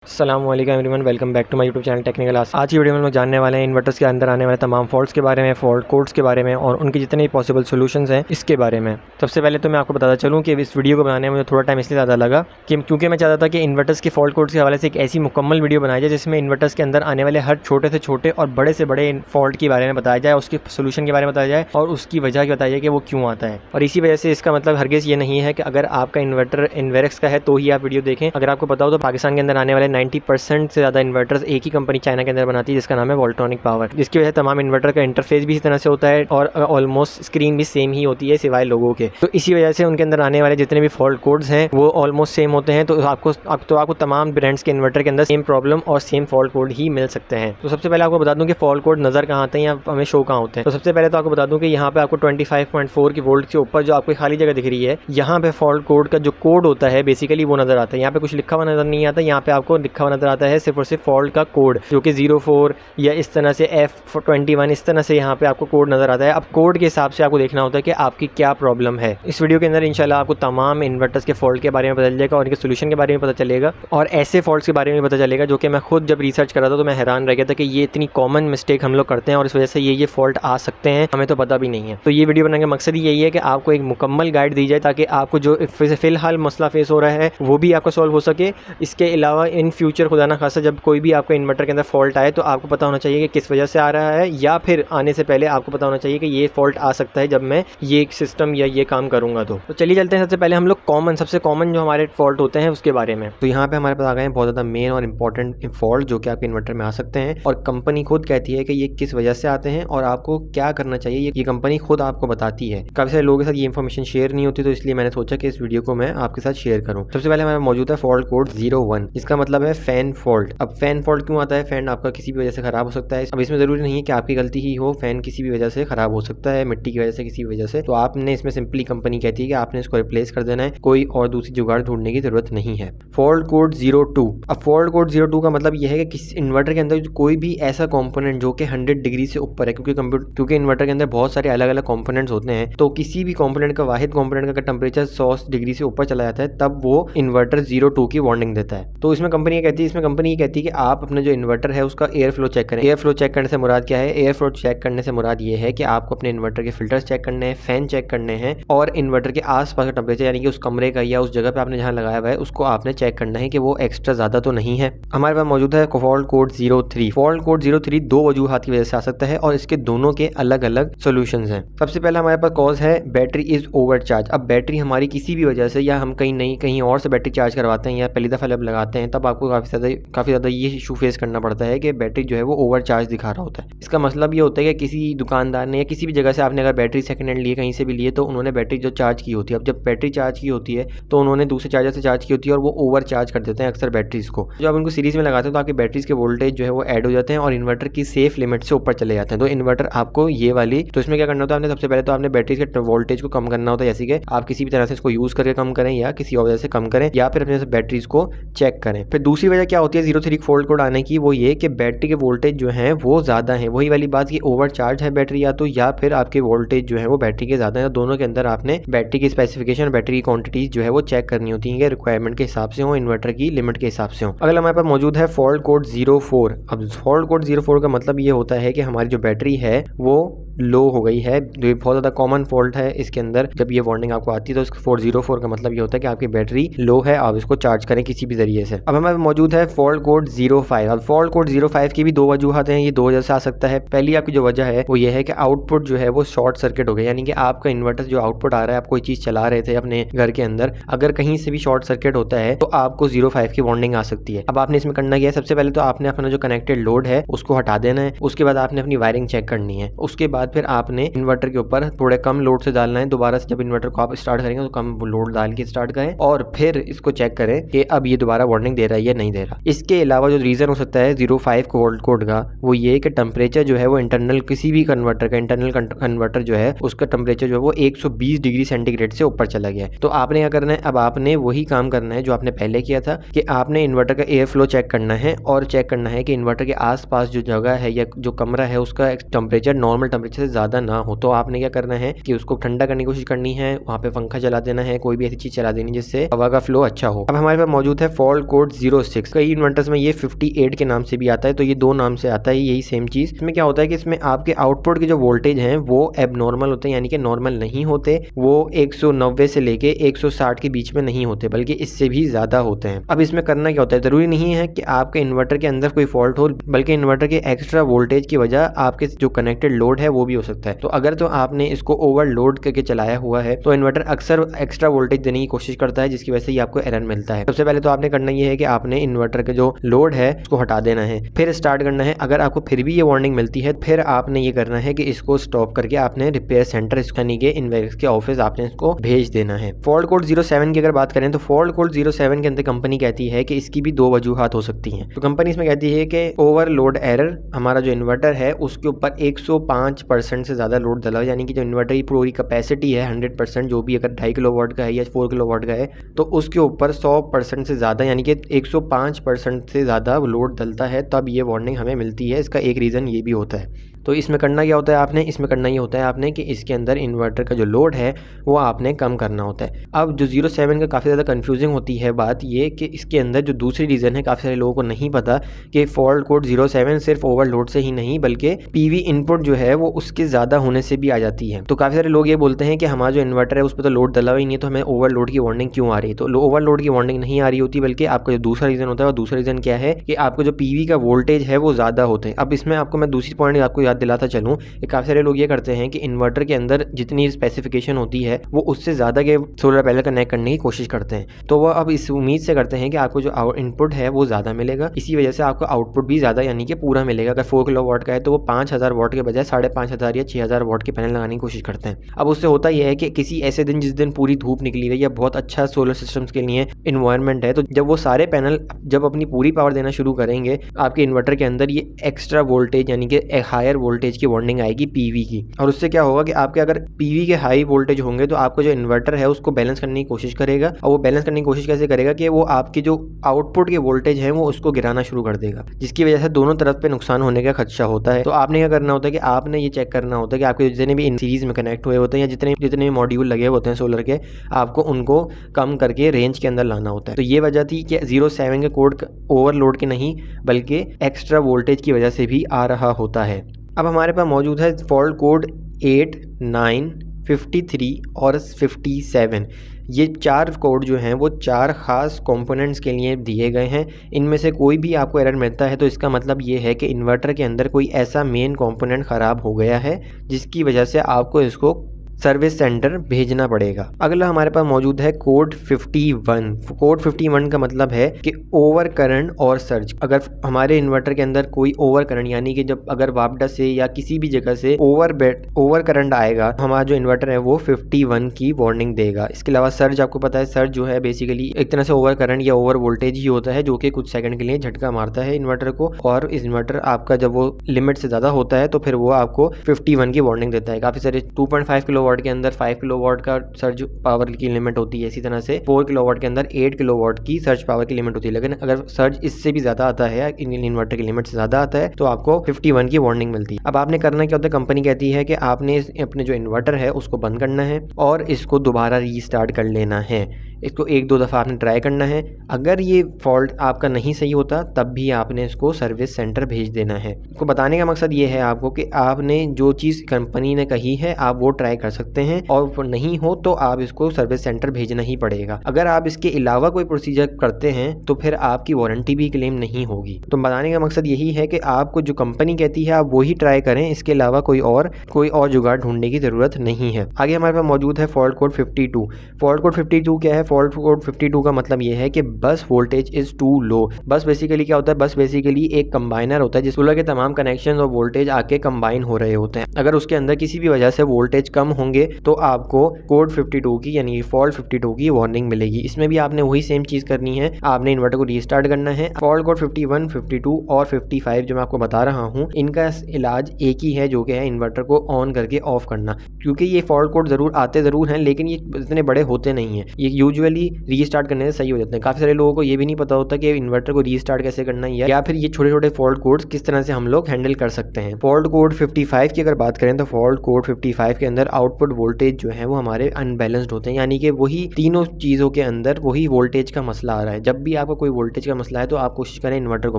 अस्सलाम वालेकुम everyone, welcome back to my YouTube channel technical आस। आज की वीडियो में हम लोग जानने वाले हैं इन्वर्टर्स के अंदर आने वाले तमाम फॉल्ट्स के बारे में, फॉल्ट कोड्स के बारे में और उनके जितने भी पॉसिबल सॉल्यूशंस हैं इसके बारे में। सबसे पहले तो मैं आपको बताता चलूँ कि इस वीडियो को बनाने में मुझे थोड़ा टाइम इसलिए ज़्यादा लगा क्योंकि मैं चाहता था कि इन्वर्टर्स के फॉल्ट कोड्स के हवाले से एक ऐसी मुकम्मल वीडियो बनाई जाए जिसमें इन्वर्टर्स के अंदर आने वाले हर छोटे से छोटे और बड़े से बड़े फॉल्ट के बारे में बताया जाए, उसके सोल्यूशन के बारे में बताया जाए और उसकी वजह की बताया जाए कि वो क्यों आता है। और इसी वजह से इसका मतलब हरगिज़ ये नहीं है कि अगर आपका इन्वर्टर इन्वेरेक्स का है तो ही आप वीडियो देखें। अगर आपको पता हो तो पाकिस्तान के अंदर आने वाले 90% से ज़्यादा इन्वर्टर्स एक ही कंपनी चाइना के अंदर बनाती है जिसका नाम है वोल्ट्रॉनिक पावर, जिसकी वजह से तमाम इन्वर्टर का इंटरफेस भी इस तरह से होता है और ऑलमोस्ट स्क्रीन भी सेम ही होती है सिवाय लोगों के। तो इसी वजह से उनके अंदर आने वाले जितने भी फॉल्ट कोड्स हैं वो ऑलमोस्ट सेम होते हैं। तो आपको तमाम ब्रांड्स के इन्वर्टर के अंदर सेम प्रॉब्लम और सेम फॉल्ट कोड ही मिल सकते हैं। तो सबसे पहले आपको बता दूं कि फॉल्ट कोड नज़र कहाँ आते हैं या हमें शो कहाँ होते हैं। तो सबसे पहले तो आपको बता दूं कि यहाँ पे आपको 25.4 की वोल्ट के ऊपर जो आपको खाली जगह दिख रही है, यहाँ पे फॉल्ट कोड का जो कोड होता है बेसिकली वो नज़र आता है। यहाँ पे कुछ लिखा हुआ नज़र नहीं आता, यहाँ पे आपको लिखा हुआ नज़र आता है सिर्फ और सिर्फ फॉल्ट का कोड, जो कि 04 या इस तरह से F21 इस तरह से यहाँ पे आपको कोड नज़र आता है। अब कोड के हिसाब से आपको देखना होता है कि आपकी क्या प्रॉब्लम है। इस वीडियो के अंदर इंशाल्लाह आपको तमाम इन्वर्टर्स के फॉल्ट के बारे में पता चलेगा और इनके सोल्यूशन के बारे में पता चलेगा और ऐसे फॉल्ट्स के बारे में पता चलेगा जो कि मैं खुद जब रिसर्च कर रहा था तो मैं हैरान रह गया था कि ये इतनी कॉमन मिस्टेक हम लोग करते हैं और इस वजह से ये फॉल्ट आ सकते हैं, हमें तो पता भी नहीं है। तो ये वीडियो बनाने का मकसद ही यही है कि आपको एक मुकम्मल गाइड दी जाए ताकि आपको जो फ़िलहाल मसला फेस हो रहा है वो भी आपका सॉल्व हो सके। इसके अलावा इन फ्यूचर खुदा ना खासा जब कोई भी आपका इन्वर्टर के अंदर फॉल्ट आए तो आपको पता होना चाहिए कि किस वजह से आ रहा है, या फिर आने से पहले आपको पता होना चाहिए कि ये फॉल्ट आ सकता है जब मैं ये सिस्टम या ये काम करूँगा। तो चलिए चलते हैं सबसे पहले हम लोग सबसे कॉमन जो हमारे फॉल्ट होते हैं उसके बारे में। तो यहाँ पे हमारे पास आ गए हैं बहुत ज़्यादा मेन और इंपॉर्टेंट फॉल्ट जो कि आपके इन्वर्टर में आ सकते हैं और कंपनी खुद कहती है कि ये किस वजह से आते हैं और आपको क्या करना चाहिए, ये कंपनी खुद आपको बताती है। काफ़ी सारे लोगों के साथ ये इन्फॉर्मेशन शेयर नहीं होती, तो इसलिए मैंने सोचा कि इस वीडियो को मैं आपके साथ शेयर करूँ। सबसे पहले हमारे मौजूद है फॉल्ट कोड 01, जिसका मतलब है फैन फॉल्ट। अब फैन फॉल्ट क्यों आता है? फैन आपका किसी भी वजह से ख़राब हो सकता है। अब इसमें ज़रूरी नहीं है कि आपकी गलती ही हो, फैन किसी भी वजह से ख़राब हो सकता है, मिट्टी की वजह से, किसी भी वजह से। तो आपने इसमें सिंपली कंपनी कहती है कि आपने इसको रिप्लेस कर देना है, कोई और दूसरी जुगाड़ ढूंढने की ज़रूरत नहीं है। Fault code 02। अब फॉल्ट कोड 02 का मतलब यह है कि किसी इन्वर्टर के अंदर कोई भी ऐसा कंपोनेंट जो कि 100 डिग्री से ऊपर है, क्योंकि इन्वर्टर के अंदर बहुत सारे अलग अलग कंपोनेंट्स होते हैं, तो किसी भी कंपोनेंट का, वाहिद कंपोनेंट का टेम्परेचर 100 डिग्री से ऊपर चला जाता है तब वो इन्वर्टर 02 की वार्निंग देता है। तो इसमें कंपनी ये कहती है कि आप अपने जो इन्वर्टर है उसका एयर फ्लो चेक करें। एयर फ्लो चेक करने से मुराद क्या है? एयर फ्लो चेक करने से मुराद ये है कि आपको अपने इन्वर्टर के फिल्टर्स चेक करने हैं, फैन चेक करने हैं और इन्वर्टर के आसपास का टेम्परेचर यानी कि उस कमरे का या उस जगह पे आपने जहां लगाया हुआ है उसको आपने चेक करना है कि वो एक्स्ट्रा ज़्यादा तो नहीं है। हमारे पास मौजूद है फॉल्ट कोड 03। फॉल्ट कोड 03 दो वजूहात की वजह से आ सकता है और इसके दोनों के अलग अलग सोल्यूशंस हैं। सबसे पहले हमारे पास कॉज है बैटरी इज ओवर चार्ज। अब बैटरी हमारी किसी भी वजह से, या हम कहीं और से बैटरी चार्ज करवाते हैं या पहली दफ़ा जब लगाते हैं तब आपको काफ़ी ज़्यादा ये इशू फेस करना पड़ता है कि बैटरी जो है वो ओवर चार्ज दिखा रहा होता है। इसका मतलब ये होता है कि किसी दुकानदार ने या किसी भी जगह से आपने अगर बैटरी सेकंड हैंड लिए, कहीं से भी लिए, तो उन्होंने बैटरी जो चार्ज की होती है, अब जब बैटरी चार्ज की होती है तो उन्होंने दूसरे चार्जर से चार्ज की होती है और वो ओवर चार्ज कर देते हैं अक्सर बैटरीज को। जब आप उनको सीरीज में लगाते हैं तो आपकी बैटरीज के वोल्टेज जो है वो ऐड हो जाते हैं और इन्वर्टर की सेफ लिमिट से ऊपर चले जाते हैं। तो इन्वर्टर आपको ये वाली, तो इसमें क्या करना होता है, आपने सबसे पहले तो आपने बैटरीज के वोल्टेज को कम करना होता है, जैसे कि आप किसी भी तरह से इसको यूज करके कम करें या किसी और वजह से कम करें या फिर अपने बैटरीज को चेक करें। फिर दूसरी वजह क्या होती है 03 फॉल्ट कोड आने की, वो ये कि बैटरी के वोल्टेज जो है वो ज़्यादा है। वही वाली बात कि ओवर चार्ज है बैटरी या फिर आपके वोल्टेज जो है वो बैटरी के ज़्यादा है। दोनों के अंदर आपने बैटरी की स्पेसिफिकेशन, बैटरी की क्वांटिटीज जो है वो चेक करनी होती है, रिक्वायरमेंट के हिसाब से हो, इन्वर्टर की लिमिट के हिसाब से हो। अगला हमारे पास मौजूद है फॉल्ट कोड 04। अब फॉल्ट कोड 04 का मतलब ये होता है कि हमारी जो बैटरी है वो लो हो गई है। जो बहुत ज़्यादा कॉमन फॉल्ट है इसके अंदर, जब ये वार्निंग आपको आती है तो इसका 404 का मतलब ये होता है कि आपकी बैटरी लो है, आप इसको चार्ज करें किसी भी जरिए से। अब हमारे मौजूद है फॉल्ट कोड 05। अब फॉल्ट कोड 05 की भी दो वजूहत हैं, ये दो वजह से आ सकता है। पहली आपकी जो वजह है वो ये है कि आउटपुट जो है वो शॉर्ट सर्किट हो गया, यानी कि आपका इन्वर्टर जो आउटपुट आ रहा है, आप कोई चीज़ चला रहे थे अपने घर के अंदर, अगर कहीं से भी शॉर्ट सर्किट होता है तो आपको 05 की वार्निंग आ सकती है। अब आपने इसमें करना क्या है, सबसे पहले तो आपने अपना जो कनेक्टेड लोड है उसको हटा देना है, उसके बाद आपने अपनी वायरिंग चेक करनी है, उसके बाद फिर आपने इन्वर्टर के ऊपर थोड़े कम लोड से डालना है। दोबारा से जब इन्वर्टर को आप स्टार्ट करेंगे तो कम लोड डाल के स्टार्ट करें और फिर इसको चेक करें कि अब ये दोबारा वार्निंग दे रहा है या नहीं दे रहा। इसके अलावा जो रीज़न हो सकता है 05 वोल्ट कोड का वो ये कि टेम्परेचर जो है वो इंटरनल, किसी भी कन्वर्टर का इंटरनल कन्वर्टर जो है उसका टेम्परेचर जो है वो 120 डिग्री सेंटीग्रेड से ऊपर चला गया है। तो आपने क्या करना है, अब आपने वही काम करना है जो आपने पहले किया था कि आपने इन्वर्टर का एयर फ्लो चेक करना है और चेक करना है कि इन्वर्टर के आसपास जो जगह है या जो कमरा है उसका टेम्परेचर नॉर्मल टेम्परेचर से ज़्यादा ना हो। तो आपने क्या करना है कि उसको ठंडा करने की कोशिश करनी है, वहाँ पे पंखा चला देना है, कोई भी ऐसी चीज़ चला देनी जिससे हवा का फ्लो अच्छा हो। अब हमारे पास मौजूद है फॉल्ट कोड 06। कई इन्वर्टर्स में ये 58 के नाम से भी आता है, तो ये 2 नाम से आता है यही सेम चीज़। इसमें क्या होता है कि इसमें आपके आउटपुट के जो वोल्टेज हैं वो एबनॉर्मल होते हैं, यानी कि नॉर्मल नहीं होते। वो 190 से लेके 160 के बीच में नहीं होते, बल्कि इससे भी ज़्यादा होते हैं। अब इसमें करना क्या होता है, ज़रूरी नहीं है कि आपके इन्वर्टर के अंदर कोई फॉल्ट हो, बल्कि इन्वर्टर के एक्स्ट्रा वोल्टेज की वजह आपके जो कनेक्टेड लोड है वो भी हो सकता है। तो अगर तो आपने इसको ओवरलोड करके चलाया हुआ है तो इन्वर्टर अक्सर एक्स्ट्रा वोल्टेज देने की कोशिश करता है, जिसकी वजह से ही आपको एरर मिलता है। सबसे पहले तो आपने करना ये है कि आपने इन्वर्टर का जो लोड है उसको हटा देना है, फिर स्टार्ट करना है। अगर आपको फिर भी ये वार्निंग मिलती है, फिर आपने ये करना है कि इसको स्टॉप करके आपने रिपेयर सेंटर यानी कि इन्वर्टर के ऑफिस आपने इसको भेज देना है। फॉल्ट कोड 07 की अगर बात करें तो फॉल्ट कोड 07 के अंदर कंपनी कहती है कि इसकी भी 2 वजूहात हो सकती हैं। तो कंपनी इसमें कहती है कि ओवरलोड एरर, हमारा जो इन्वर्टर है उसके ऊपर 105% से ज़्यादा लोड डला, यानी कि जो इन्वर्टर की पूरी कैपेसिटी है 100%, जो भी अगर 2.5 किलोवाट का है या 4 किलोवाट का है, तो उसके ऊपर 100% से ज़्यादा यानी कि 105% से ज़्यादा लोड डलता है, तब ये वार्निंग हमें मिलती है। इसका एक रीज़न ये भी होता है। तो इसमें करना क्या होता है आपने, इसमें करना ये होता है आपने कि इसके अंदर इन्वर्टर का जो लोड है वो आपने कम करना होता है। अब जो 07 का काफ़ी ज़्यादा कंफ्यूजिंग होती है बात ये कि इसके अंदर जो दूसरी रीज़न है, काफ़ी सारे लोगों को नहीं पता कि फॉल्ट कोड 07 सिर्फ ओवरलोड से ही नहीं बल्कि पीवी इनपुट जो है वो उसके ज़्यादा होने से भी आ जाती है। तो काफ़ी सारे लोग ये बोलते हैं कि हमारा जो इन्वर्टर है उस पर तो लोड डला ही नहीं है, तो हमें ओवरलोड की वार्निंग क्यों आ रही है। तो ओवरलोड की वार्निंग नहीं आ रही होती, बल्कि आपका जो दूसरा रीज़न होता है वो दूसरा रीज़न क्या है कि आपको जो पीवी का वोल्टेज है वो ज़्यादा होते हैं। अब इसमें आपको मैं दूसरी पॉइंट आपको याद दिलाता चलूँ, काफ़ी सारे लोग ये करते हैं कि इन्वर्टर के अंदर जितनी स्पेसिफिकेशन होती है वो उससे ज़्यादा के सोलर पैनल कनेक्ट करने की कोशिश करते हैं। तो वह अब इस उम्मीद से करते हैं कि आपको जो इनपुट है वो ज़्यादा मिलेगा, इसी वजह से आपको आउटपुट भी ज़्यादा यानी कि पूरा मिलेगा। अगर 4 किलोवाट का है तो वो 5000 वाट के बजाय 5500 या 6000 वाट के पैनल लगाने की कोशिश करते हैं। अब उससे होता यह है कि किसी ऐसे दिन जिस दिन पूरी धूप निकली हुई या बहुत अच्छा सोलर सिस्टम्स के लिए इन्वायरमेंट है, तो जब वो सारे पैनल जब अपनी पूरी पावर देना शुरू करेंगे, आपके इन्वर्टर के अंदर ये एक्स्ट्रा वोल्टेज यानी कि हायर वोल्टेज की वार्निंग आएगी पीवी की। और उससे क्या होगा कि आपके अगर पीवी के हाई वोल्टेज होंगे तो आपको जो इन्वर्टर है उसको बैलेंस करने की कोशिश करेगा। और वो बैलेंस करने की कोशिश कैसे करेगा कि वो आपके जो आउटपुट के वोल्टेज है वो उसको गिराना शुरू कर देगा, जिसकी वजह से दोनों तरफ पे नुकसान होने का खदशा होता है। तो आपने क्या करना होता है कि आपने ये चेक करना होता है कि आपके जितने भी इन सीरीज में कनेक्ट हुए होते हैं या जितने मॉड्यूल लगे होते हैं सोलर के, आपको उनको कम करके रेंज के अंदर लाना होता है। तो ये वजह थी कि 07 के कोड ओवरलोड के नहीं बल्कि एक्स्ट्रा वोल्टेज की वजह से भी आ रहा होता है। अब हमारे पास मौजूद है फॉल्ट कोड 8, 9, 53 और 57। ये 4 कोड जो हैं वो 4 ख़ास कंपोनेंट्स के लिए दिए गए हैं। इनमें से कोई भी आपको एरर मिलता है तो इसका मतलब ये है कि इन्वर्टर के अंदर कोई ऐसा मेन कंपोनेंट ख़राब हो गया है जिसकी वजह से आपको इसको सर्विस सेंटर भेजना पड़ेगा। अगला हमारे पास मौजूद है कोड 51। कोड 51 का मतलब है कि ओवर करंट और सर्ज। अगर हमारे इन्वर्टर के अंदर कोई ओवर करंट यानी कि जब अगर वापडा से या किसी भी जगह से ओवर करंट आएगा, हमारा जो इन्वर्टर है वो 51 की वार्निंग देगा। इसके अलावा सर्ज, आपको पता है सर्ज जो है बेसिकली एक तरह से ओवर करंट या ओवर वोल्टेज ही होता है, जो कि कुछ सेकंड के लिए झटका मारता है इन्वर्टर को, और इस इन्वर्टर आपका जब वो लिमिट से ज़्यादा होता है तो फिर वो आपको 51 की वार्निंग देता है। काफ़ी सारे 2.5 किलोवाट के अंदर 5 किलोवाट का सर्ज पावर की लिमिट होती है, इसी तरह से 4 किलोवाट के अंदर 8 किलोवाट की सर्ज पावर की लिमिट होती है। लेकिन अगर सर्ज इससे भी ज़्यादा आता है, इन्वर्टर की लिमिट से ज़्यादा आता है, तो आपको 51 की वार्निंग मिलती है। अब आपने करना क्या होता है, कंपनी कहती है कि आपने अपने जो इन्वर्टर है उसको बंद करना है और इसको दोबारा रीस्टार्ट कर लेना है। इसको 1-2 दफ़ा आपने ट्राई करना है। अगर ये फॉल्ट आपका नहीं सही होता तब भी आपने इसको सर्विस सेंटर भेज देना है। इसको बताने का मकसद ये है आपको कि आपने जो चीज़ कंपनी ने कही है आप वो ट्राई कर सकते हैं, और नहीं हो तो आप इसको सर्विस सेंटर भेजना ही पड़ेगा। अगर आप इसके अलावा कोई प्रोसीजर करते हैं तो फिर आपकी वारंटी भी क्लेम नहीं होगी। तो बताने का मकसद यही है कि आपको जो कंपनी कहती है आप वही ट्राई करें, इसके अलावा कोई और जुगाड़ ढूंढने की ज़रूरत नहीं है। आगे हमारे पास मौजूद है फॉल्ट कोड 52। फॉल्ट कोड 52 क्या है? फॉल्ट कोड 52 का मतलब ये है कि bus voltage is to low. बस बेसिकली क्या होता है? बस बेसिकली एक कंबाइनर होता है जिस सोलर के तमाम कनेक्शन और वोल्टेज आके कंबाइन हो रहे होते हैं। अगर उसके अंदर किसी भी वजह से वोल्टेज कम होंगे तो आपको कोड 52 की यानी फॉल्ट 52 की वार्निंग मिलेगी। इसमें भी आपने वही सेम चीज़ करनी है, आपने इन्वर्टर को रीस्टार्ट करना है। फॉल्ट कोड 51, 52 और 55 जो मैं आपको बता रहा हूँ, इनका इलाज एक ही है, जो कि है इन्वर्टर को ऑन करके ऑफ करना। क्योंकि ये फॉल्ट कोड ज़रूर आते ज़रूर हैं लेकिन ये इतने बड़े होते नहीं हैं। ये ग्रेजुअली रीस्टार्ट करने से सही हो जाते हैं। काफ़ी सारे लोगों को ये भी नहीं पता होता कि इन्वर्टर को रीस्टार्ट कैसे करना है या फिर ये छोटे छोटे फॉल्ट कोड्स किस तरह से हम लोग हैंडल कर सकते हैं। फॉल्ट कोड 55 की अगर बात करें तो फॉल्ट कोड 55 के अंदर आउटपुट वोल्टेज जो है वो हमारे अनबैलेंस्ड होते हैं, यानी कि वही तीनों चीज़ों के अंदर वही वोल्टेज का मसला आ रहा है। जब भी आपको कोई वोल्टेज का मसला है तो आप कोशिश करें इन्वर्टर को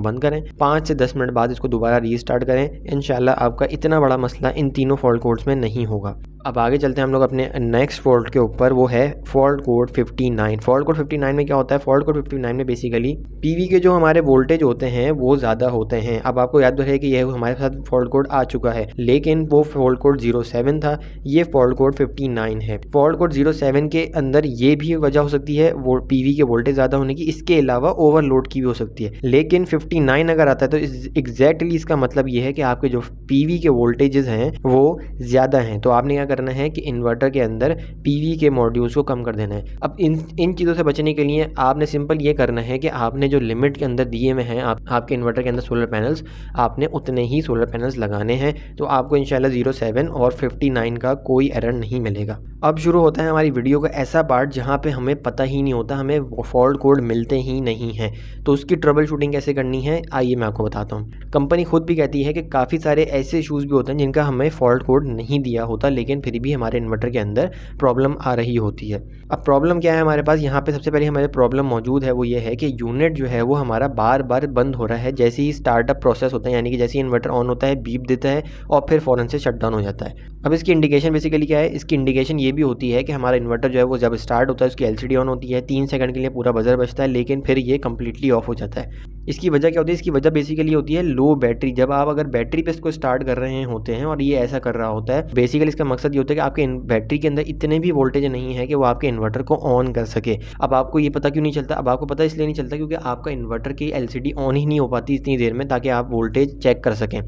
बंद करें, 5 से 10 मिनट बाद इसको दोबारा रीस्टार्ट करें। इंशाल्लाह आपका इतना बड़ा मसला इन तीनों फॉल्ट कोड्स में नहीं होगा। अब आगे चलते हैं हम लोग अपने नेक्स्ट फॉल्ट के ऊपर, वो है फॉल्ट कोड 59। फॉल्ट कोड 59 में क्या होता है? फॉल्ट कोड 59 में बेसिकली पीवी के जो हमारे वोल्टेज होते हैं वो ज़्यादा होते हैं। अब आपको याद है कि यह हमारे साथ फॉल्ट कोड आ चुका है, लेकिन वो फॉल्ट कोड 07 था, ये फॉल्ट कोड 59 है। फॉल्ट कोड 07 के अंदर ये भी वजह हो सकती है वो पीवी के वोल्टेज ज़्यादा होने की, इसके अलावा ओवरलोड की भी हो सकती है। लेकिन 59 अगर आता है तो एग्जैक्टली इसका मतलब ये है कि आपके जो पीवी के वोल्टेजेस हैं वो ज़्यादा हैं। तो आपने क्या करना है कि इन्वर्टर के अंदर पीवी के मॉड्यूल्स को कम कर देना है। अब इन चीज़ों से बचने के लिए आपने सिंपल ये करना है कि आपने जो लिमिट के अंदर दिए हुए हैं आपके इन्वर्टर के अंदर सोलर पैनल्स, आपने उतने ही सोलर पैनल्स लगाने हैं, तो आपको इंशाल्लाह 07 और 59 का कोई एरर नहीं मिलेगा। अब शुरू होता है हमारी वीडियो का ऐसा पार्ट जहाँ पे हमें पता ही नहीं होता, हमें फॉल्ट कोड मिलते ही नहीं हैं, तो उसकी ट्रबल शूटिंग कैसे करनी है आइए मैं आपको बताता हूँ। कंपनी खुद भी कहती है कि काफ़ी सारे ऐसे इशूज़ भी होते हैं जिनका हमें फॉल्ट कोड नहीं दिया होता, लेकिन फिर भी हमारे इन्वर्टर के अंदर प्रॉब्लम आ रही होती है। अब प्रॉब्लम क्या है हमारे पास? यहाँ पे सबसे पहले हमारे प्रॉब्लम मौजूद है, वो ये है कि यूनिट जो है वो हमारा बार बार बंद हो रहा है जैसे ही स्टार्टअप प्रोसेस होता है, यानी कि जैसे ही इन्वर्टर ऑन होता है बीप देता है और फिर फ़ौरन से शट डाउन हो जाता है। अब इसकी इंडिकेशन बेसिकली क्या है? इसकी इंडिकेशन ये भी होती है कि हमारा इन्वर्टर जो है वो जब स्टार्ट होता है उसकी एलसीडी ऑन होती है, 3 सेकंड के लिए पूरा बजर बजता है, लेकिन फिर ये कम्प्लीटली ऑफ हो जाता है। इसकी वजह क्या होती है? इसकी वजह बेसिकली होती है लो बैटरी। जब आप अगर बैटरी पे इसको स्टार्ट कर रहे होते हैं और ये ऐसा कर रहा होता है, बेसिकली इसका मकसद ये होता है कि आपके बैटरी के अंदर इतने भी वोल्टेज नहीं है कि वो आपके इन्वर्टर को ऑन कर सके। अब आपको ये पता क्यों नहीं चलता? अब आपको पता इसलिए नहीं चलता क्योंकि आपका इन्वर्टर की एलसीडी ऑन ही नहीं हो पाती इतनी देर में ताकि आप वोल्टेज चेक कर सकें।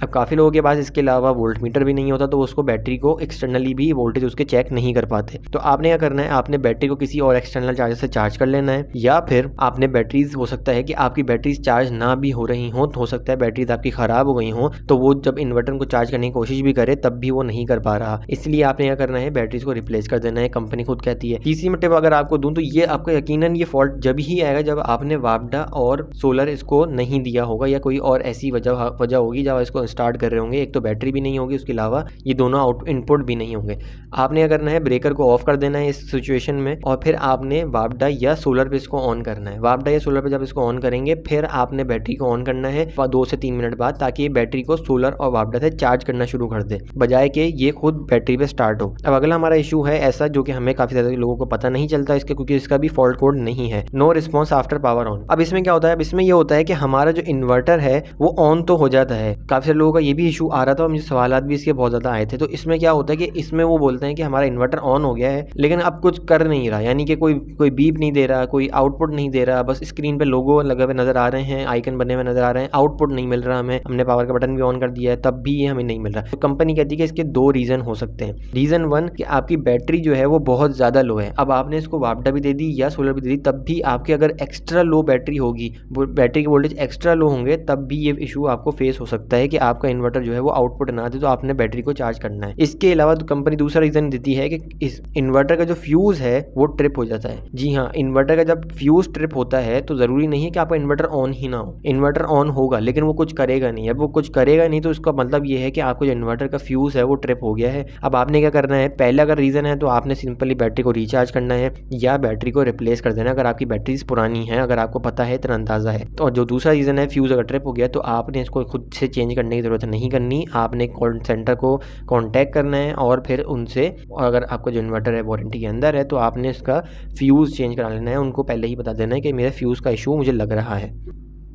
अब काफ़ी लोगों के पास इसके अलावा वोल्ट मीटर भी नहीं होता, तो उसको बैटरी को एक्सटर्नली भी वोल्टेज उसके चेक नहीं कर पाते। तो आपने क्या करना है? आपने बैटरी को किसी और एक्सटर्नल चार्जर से चार्ज कर लेना है, या फिर आपने बैटरीज, हो सकता है कि आपकी बैटरीज चार्ज ना भी हो रही हों, तो हो सकता है बैटरीज आपकी ख़राब हो गई हों, तो वो जब इन्वर्टर को चार्ज करने की कोशिश भी करे तब भी वो नहीं कर पा रहा। इसलिए आपने क्या करना है? बैटरीज को रिप्लेस कर देना है, कंपनी खुद कहती है। तीसरी टिप अगर आपको दूँ तो ये आपको यकीनन ये फॉल्ट जब ही आएगा जब आपने वापडा और सोलर इसको नहीं दिया होगा, या कोई और ऐसी वजह होगी जब इसको स्टार्ट कर रहे होंगे। एक तो बैटरी भी नहीं होगी, उसके अलावा ये दोनों इनपुट भी नहीं होंगे। आपने क्या करना है? ब्रेकर को ऑफ कर देना है इस सिचुएशन में, और फिर आपने वापडा या सोलर पे इसको ऑन करना है। वापडा या सोलर पे जब इसको ऑन करेंगे फिर आपने बैटरी को ऑन करना है 2 से 3 मिनट बाद, ताकि ये बैटरी को सोलर और वापडा से चार्ज करना शुरू कर दे, बजाय कि ये खुद बैटरी पे स्टार्ट हो। अब अगला हमारा इशू है ऐसा जो कि हमें काफी ज्यादा लोगों को पता नहीं चलता इसके, क्योंकि इसका भी फॉल्ट कोड नहीं है, no response after power on. अब इसमें क्या होता है? अब इसमें ये होता है कि हमारा जो इन्वर्टर है वो ऑन तो हो जाता है। काफी सारे लोगों का ये भी इशू आ रहा था और मुझे सवालात भी इसके बहुत ज्यादा आए थे। तो इसमें क्या होता है कि इसमें वो बोलते हैं कि हमारा इन्वर्टर ऑन हो गया है, लेकिन अब कुछ कर नहीं रहा, यानी कि कोई बीप नहीं दे रहा, कोई आउटपुट नहीं दे रहा, बस स्क्रीन पे लोगो लगे हुए नजर आ रहे हैं, आइकन बने हुए नजर आ रहे हैं, आउटपुट नहीं मिल रहा हमें। हमने पावर का बटन भी ऑन कर दिया है तब भी ये हमें नहीं मिल रहा। तो कंपनी कहती है कि इसके 2 रीजन हो सकते हैं। रीजन 1 कि आपकी बैटरी जो है वो बहुत ज्यादा लो है। अब आपने इसको वापडा भी दे दी या सोलर भी दे दी, तब भी आपके अगर एक्स्ट्रा लो बैटरी होगी, बैटरी के वोल्टेज एक्स्ट्रा लो होंगे, तब भी ये इशू आपको फेस हो सकता है कि आपका इन्वर्टर जो है वो आउटपुट ना दे, तो आपने बैटरी को चार्ज करना है। इसके अलावा तो कंपनी दूसरा रीजन देती है कि इस इन्वर्टर का जो फ्यूज है वो ट्रिप हो जाता है। जी हाँ, इन्वर्टर का जब फ्यूज ट्रिप होता है तो जरूरी नहीं है कि आपका इन्वर्टर ऑन ही ना हो, इन्वर्टर ऑन होगा लेकिन वो कुछ करेगा नहीं। अब वो कुछ करेगा नहीं तो इसका मतलब ये है कि आपको जो इन्वर्टर का फ्यूज है वो ट्रिप हो गया है। अब आपने क्या करना है? पहले अगर रीजन है तो आपने सिंपली बैटरी को रिचार्ज करना है या बैटरी को रिप्लेस कर देना, अगर आपकी बैटरीज पुरानी है, अगर आपको पता है, इतना अंदाजा है। तो जो दूसरा रीजन है फ्यूज अगर ट्रिप हो गया, तो आपने इसको खुद से चेंज करने की जरूरत नहीं करनी, आपने कॉल सेंटर को कांटेक्ट करना है और फिर उनसे, अगर आपका जो इन्वर्टर है वारंटी के अंदर है, तो आपने इसका फ्यूज़ चेंज करा लेना है। उनको पहले ही बता देना है कि मेरे फ्यूज़ का इशू मुझे लग रहा है।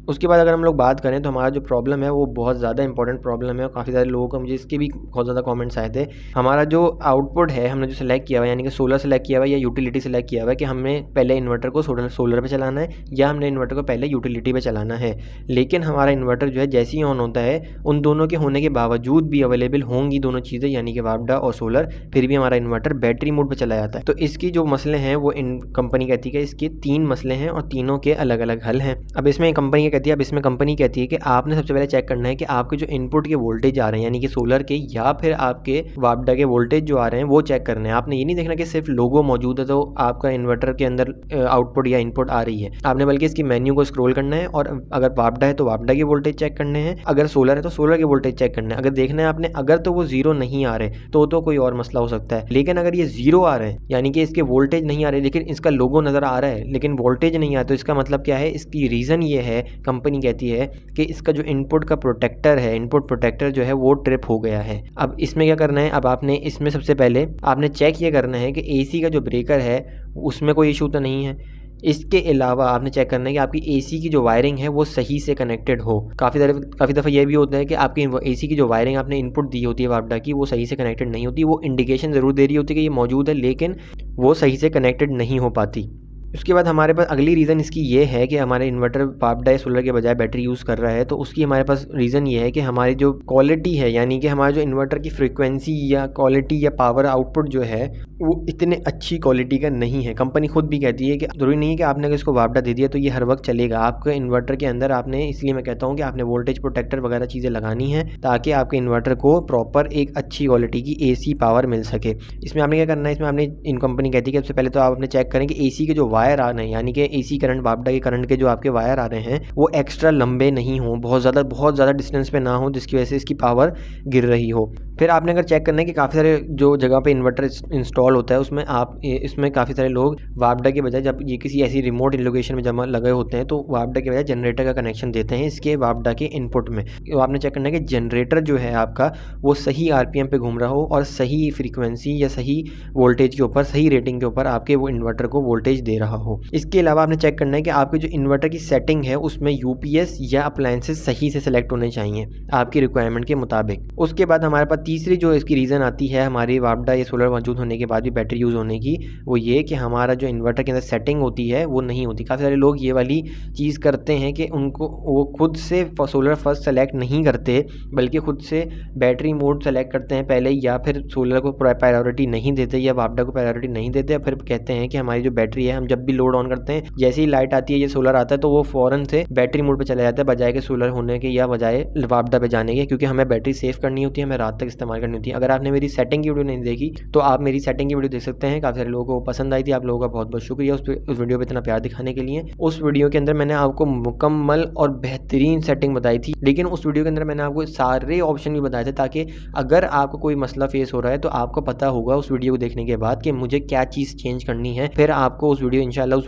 उसके बाद अगर हम लोग बात करें तो हमारा जो प्रॉब्लम है वो बहुत ज़्यादा इंपॉर्टेंट प्रॉब्लम है और काफ़ी सारे लोगों को मुझे इसके भी बहुत ज़्यादा कमेंट्स आए थे। हमारा जो आउटपुट है हमने जो सेलेक्ट किया हुआ है, यानी कि सोलर सेलेक्ट किया हुआ है या यूटिलिटी सेलेक्ट किया हुआ है कि हमें पहले इन्वर्टर को सोलर पे चलाना है या हमने इन्वर्टर को पहले यूटिलिटी पे चलाना है। लेकिन हमारा इन्वर्टर जो है जैसे ही ऑन होता है, उन दोनों के होने के बावजूद भी अवेलेबल होंगी दोनों चीज़ें, यानी कि वापडा और सोलर, फिर भी हमारा इन्वर्टर बैटरी मोड पर चला जाता है। तो इसकी जो मसले हैं वो इन कंपनी कहती है कि इसके 3 मसले हैं और तीनों के अलग अलग हल हैं। अब इसमें कंपनी कहती है, अब इसमें कंपनी कहती है कि आपने सबसे पहले चेक करना है कि आपके जो इनपुट के वोल्टेज आ रहे हैं यानी कि सोलर के या फिर आपके वापडा के वोल्टेज जो आ रहे हैं वो चेक करने हैं। आपने ये नहीं देखना कि सिर्फ लोगो मौजूद है तो आपका इन्वर्टर के अंदर आउटपुट या इनपुट आ रही है। आपने बल्कि इसकी मेन्यू को स्क्रॉल करना है और अगर वापडा है तो वापडा के वोल्टेज चेक करने हैं, अगर सोलर है तो सोलर के वोल्टेज चेक करने हैं। अगर देखना है आपने अगर तो वो जीरो नहीं आ रहे तो कोई और मसला हो सकता है, लेकिन अगर ये जीरो आ रहे हैं यानी कि इसके वोल्टेज नहीं आ रहे लेकिन इसका लोगो नज़र आ रहा है लेकिन वोल्टेज नहीं आया, तो इसका मतलब क्या है, इसकी रीज़न ये है, कंपनी कहती है कि इसका जो इनपुट का प्रोटेक्टर है, इनपुट प्रोटेक्टर जो है वो ट्रिप हो गया है। अब इसमें क्या करना है, अब आपने इसमें सबसे पहले आपने चेक ये करना है कि एसी का जो ब्रेकर है उसमें कोई इशू तो नहीं है। इसके अलावा आपने चेक करना है कि आपकी एसी की जो वायरिंग है वो सही से कनेक्टेड हो। काफ़ी दफ़ा ये भी होता है कि आपकी एसी की जो वायरिंग आपने इनपुट दी होती है वापडा की वो सही से कनेक्टेड नहीं होती, वो इंडिकेशन ज़रूर दे रही होती है कि ये मौजूद है लेकिन वो सही से कनेक्टेड नहीं हो पाती। उसके बाद हमारे पास अगली रीज़न इसकी ये है कि हमारे इन्वर्टर वापडा या सोलर के बजाय बैटरी यूज़ कर रहा है, तो उसकी हमारे पास रीज़न ये है कि हमारी जो क्वालिटी है यानी कि हमारा जो इन्वर्टर की फ्रीक्वेंसी या क्वालिटी या पावर आउटपुट जो है वो इतने अच्छी क्वालिटी का नहीं है। कंपनी खुद भी कहती है कि ज़रूरी नहीं है कि आपने अगर इसको वापडा दे दिया तो ये हर वक्त चलेगा। आपके इन्वर्टर के अंदर आपने, इसलिए मैं कहता हूँ कि आपने वोल्टेज प्रोटेक्टर वगैरह चीज़ें लगानी है ताकि आपके इन्वर्टर को प्रॉपर एक अच्छी क्वालिटी की AC पावर मिल सके। इसमें आपने क्या करना है, इसमें आपने इन कंपनी कहती है कि सबसे पहले तो आप अपने चेक करें कि AC के जो वायर आ रहे हैं यानी कि AC करंट, वापडा के करंट के जो आपके वायर आ रहे हैं वो एक्स्ट्रा लंबे नहीं हों, बहुत ज़्यादा डिस्टेंस पे ना हो जिसकी वजह से इसकी पावर गिर रही हो। फिर आपने अगर चेक करना है कि काफ़ी सारे जो जगह पे इन्वर्टर इंस्टॉल होता है उसमें इसमें काफ़ी सारे लोग वापडा के बजाय, जब ये किसी ऐसी रिमोट लोकेशन में जमा लगे होते हैं तो वापडा के बजाय जनरेटर का कनेक्शन देते हैं इसके वापडा के इनपुट में। तो आपने चेक करना है कि जनरेटर जो है आपका वो सही RPM पे घूम रहा हो और सही फ्रीक्वेंसी या सही वोल्टेज के ऊपर, सही रेटिंग के ऊपर आपके वो इन्वर्टर को वोल्टेज दे रहा हो। इसके अलावा आपने चेक करना है कि आपके जो इन्वर्टर की सेटिंग है उसमें UPS या अप्लायंसेस सही से सेलेक्ट होने चाहिए आपकी रिक्वायरमेंट के मुताबिक। उसके बाद हमारे पास तीसरी जो इसकी रीज़न आती है हमारी वापडा या सोलर मौजूद होने के बाद भी बैटरी यूज़ होने की, वो ये कि हमारा जो इन्वर्टर के अंदर सेटिंग होती है वो नहीं होती। काफ़ी सारे लोग ये वाली चीज़ करते हैं कि उनको वो खुद से सोलर फर्स्ट सेलेक्ट नहीं करते बल्कि खुद से बैटरी मोड सेलेक्ट करते हैं पहले, या फिर सोलर को प्रायोरिटी नहीं देते या वापडा को प्रायोरिटी नहीं देते, फिर कहते हैं कि हमारी जो बैटरी है हम जब भी लोड ऑन करते हैं जैसे ही लाइट आती है ये सोलर आता है तो वो फ़ौरन से बैटरी मोड पे चला जाता है बजाय के सोलर होने के या बजाय वापडा पे जाने के, क्योंकि हमें बैटरी सेव करनी होती है, हमें रात तक इस्तेमाल करनी होती है। अगर आपने मेरी सेटिंग की वीडियो नहीं देखी तो आप मेरी सेटिंग की वीडियो देख सकते हैं। काफ़ी सारे लोगों को पसंद आई थी, आप लोगों का बहुत बहुत शुक्रिया उस वीडियो पर इतना प्यार दिखाने के लिए। उस वीडियो के अंदर मैंने आपको मुकम्मल और बेहतरीन सेटिंग बताई थी, लेकिन उस वीडियो के अंदर मैंने आपको सारे ऑप्शन भी बताए थे ताकि अगर आपको कोई मसला फेस हो रहा है तो आपको पता होगा उस वीडियो को देखने के बाद कि मुझे क्या चीज़ चेंज करनी है। फिर आपको उस वीडियो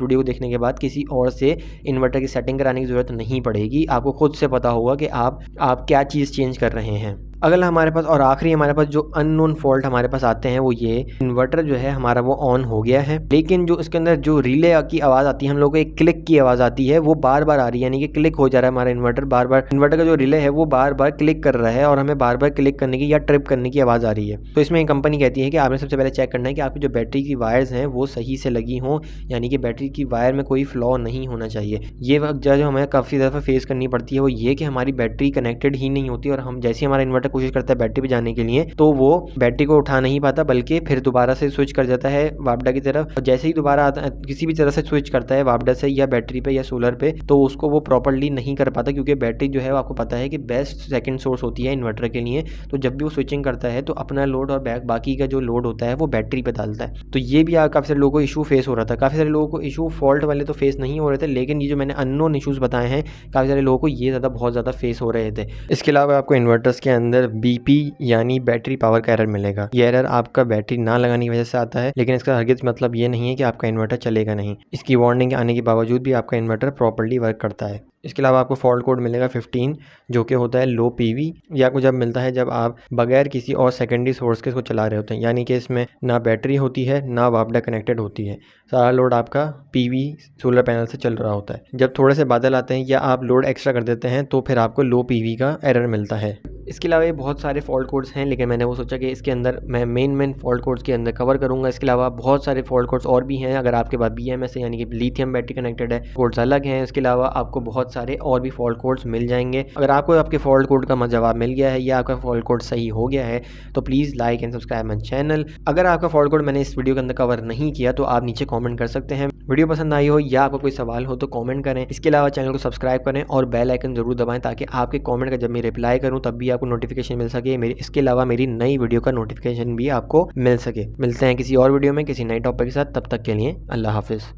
को देखने के बाद किसी और से इन्वर्टर की सेटिंग कराने की ज़रूरत नहीं पड़ेगी। आपको खुद से पता होगा कि आप क्या चीज़ चेंज कर रहे हैं। अगला हमारे पास और आखिरी हमारे पास जो अननोन फॉल्ट हमारे पास आते हैं वो ये, इन्वर्टर जो है हमारा वो ऑन हो गया है लेकिन जो इसके अंदर जो रिले की आवाज़ आती है, हम लोगों को एक क्लिक की आवाज़ आती है, वो बार बार आ रही है, यानी कि क्लिक हो जा रहा है हमारा इन्वर्टर, बार बार इन्वर्टर का जो रिले है वो बार बार क्लिक कर रहा है और हमें बार बार क्लिक करने की या ट्रिप करने की आवाज़ आ रही है। तो इसमें कंपनी कहती है कि आपने सबसे पहले चेक करना है कि आपकी जो बैटरी की वायर्स हैं वो सही से लगी हों, यानी कि बैटरी की वायर में कोई फ्लॉ नहीं होना चाहिए। ये वजह जो हमें काफ़ी दफ़ा फेस करनी पड़ती है वो ये कि हमारी बैटरी कनेक्टेड ही नहीं होती और हम जैसे ही हमारा इन्वर्टर कोशिश करता है बैटरी जाने के लिए तो वो बैटरी को उठा नहीं पाता बल्कि फिर दोबारा से स्विच कर जाता है वापडा की तरफ। जैसे ही दोबारा किसी भी तरह से स्विच करता है वापडा से या बैटरी पे या सोलर पे तो उसको वो प्रॉपर्ली नहीं कर पाता, क्योंकि बैटरी जो है आपको पता है कि बेस्ट सेकंड सोर्स होती है इन्वर्टर के लिए। तो जब भी वो स्विचिंग करता है तो अपना लोड और बाकी का जो लोड होता है वो बैटरी पे डालता है। तो ये भी काफ़ी सारे लोगों को इशू फेस हो रहा था। काफ़ी सारे लोगों को इशू फॉल्ट वाले तो फेस नहीं हो रहे थे, लेकिन ये जो मैंने अननोन इशूज़ बताए हैं काफ़ी सारे लोगों को ये बहुत ज़्यादा फेस हो रहे थे। इसके अलावा आपको इन्वर्टर्स के अंदर BP यानी बैटरी पावर का एरर मिलेगा। ये एरर आपका बैटरी ना लगाने की वजह से आता है, लेकिन इसका हरगिज़ मतलब ये नहीं है कि आपका इन्वर्टर चलेगा नहीं। इसकी वार्निंग आने के बावजूद भी आपका इन्वर्टर प्रॉपर्ली वर्क करता है। इसके अलावा आपको फॉल्ट कोड मिलेगा 15 जो कि होता है लो PV। ये आपको जब मिलता है जब आप बगैर किसी और सेकेंडरी सोर्स के इसको चला रहे होते हैं, यानी कि इसमें ना बैटरी होती है ना वापडा कनेक्टेड होती है, सारा लोड आपका PV सोलर पैनल से चल रहा होता है। जब थोड़े से बादल आते हैं या आप लोड एक्स्ट्रा कर देते हैं तो फिर आपको लो PV का एरर मिलता है। इसके अलावा ये बहुत सारे फॉल्ट कोड्स हैं, लेकिन मैंने वो सोचा कि इसके अंदर मैं मेन फॉल्ट कोड्स के अंदर कवर करूँगा। इसके अलावा बहुत सारे फॉल्ट कोड्स और भी हैं। अगर आपके पास BMS है यानी कि लिथियम बैटरी कनेक्टेड है, कोड्स अलग हैं। इसके अलावा आपको बहुत सारे और भी फॉल्ट कोड्स मिल जाएंगे। अगर आपको आपके फॉल्ट कोड का जवाब मिल गया है या आपका फॉल्ट कोड सही हो गया है तो please like and subscribe my channel. अगर आपका फॉल्ट कोड मैंने इस वीडियो के अंदर कवर नहीं किया तो आप नीचे कॉमेंट कर सकते हैं। वीडियो पसंद आई हो या आपको कोई सवाल हो तो कमेंट करें। इसके अलावा चैनल को सब्सक्राइब करें और बेल आइकन जरूर दबाएं ताकि आपके कमेंट का जब मैं रिप्लाई करूं तब भी आपको नोटिफिकेशन मिल सके। इसके अलावा मेरी नई वीडियो का नोटिफिकेशन भी आपको मिल सके। मिलते हैं किसी और वीडियो में किसी नए टॉपिक के साथ, तब तक के लिए अल्लाह हाफिज़।